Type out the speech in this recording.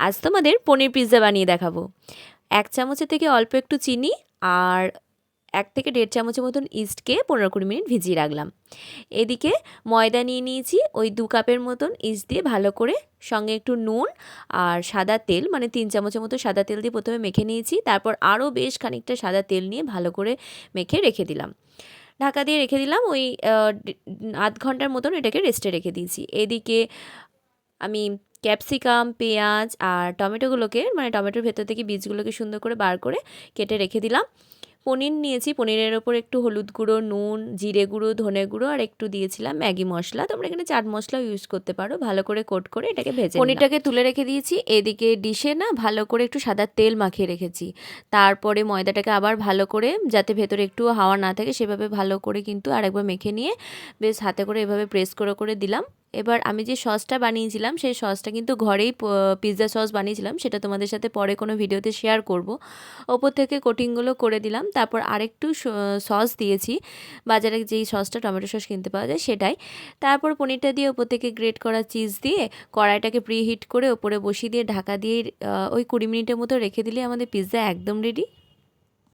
আজ তোমাদের পনির পিৎজা বানিয়ে দেখাবো। 1 চামচের থেকে অল্প একটু চিনি আর 1 থেকে 1.5 চামচের মতন ইস্টকে 15-20 মিনিট ভিজিয়ে রাখলাম। এদিকে ময়দা নিয়ে নিয়েছি, ওই 2 কাপের মতন ইস্ট দিয়ে ভালো করে, সঙ্গে একটু নুন আর সাদা তেল, মানে 3 চামচের মতো সাদা তেল দিয়ে প্রথমে মেখে নিয়েছি। তারপর আরও বেশ খানিকটা সাদা তেল নিয়ে ভালো করে মেখে রেখে দিলাম। ঢাকা দিয়ে রেখে দিলাম। ওই আধ ঘন্টার মতন এটাকে রেস্টে রেখে দিয়েছি। এদিকে আমি ক্যাপসিকাম, পেঁয়াজ আর টমেটোগুলোকে, মানে টমেটোর ভেতর থেকে বীজগুলোকে সুন্দর করে বার করে কেটে রেখে দিলাম। পনির নিয়েছি, পনিরের ওপর একটু হলুদ গুঁড়ো, নুন, জিরে গুঁড়ো, ধনে গুঁড়ো আর একটু দিয়েছিলাম ম্যাগি মশলা। তোমরা এখানে চাট মশলাও ইউজ করতে পারো। ভালো করে কোট করে এটাকে ভেজে পনিরটাকে তুলে রেখে দিয়েছি। এদিকে ডিশে না ভালো করে একটু সাদা তেল মাখিয়ে রেখেছি। তারপরে ময়দাটাকে আবার ভালো করে, যাতে ভেতরে একটু হাওয়া না থাকে সেভাবে ভালো করে কিন্তু আরেকবার মেখে নিয়ে বেশ হাতে করে এভাবে প্রেস করে করে দিলাম। এবার আমি যে সসটা বানিয়েছিলাম সেই সসটা কিন্তু ঘরেই পিৎজা সস বানিয়েছিলাম, সেটা তোমাদের সাথে পরে কোনো ভিডিওতে শেয়ার করব। ওপর থেকে কোটিংগুলো করে দিলাম। তারপর আরেকটু সস দিয়েছি, বাজারে যেই সসটা টমেটো সস কিনতে পাওয়া যায় সেটাই। তারপর পনিরটা দিয়ে ওপর থেকে গ্রেট করা চিজ দিয়ে কড়াইটাকে প্রিহিট করে ওপরে বসিয়ে দিয়ে ঢাকা দিয়ে ওই 20 মিনিটের মতো রেখে দিলে আমাদের পিৎজা একদম রেডি।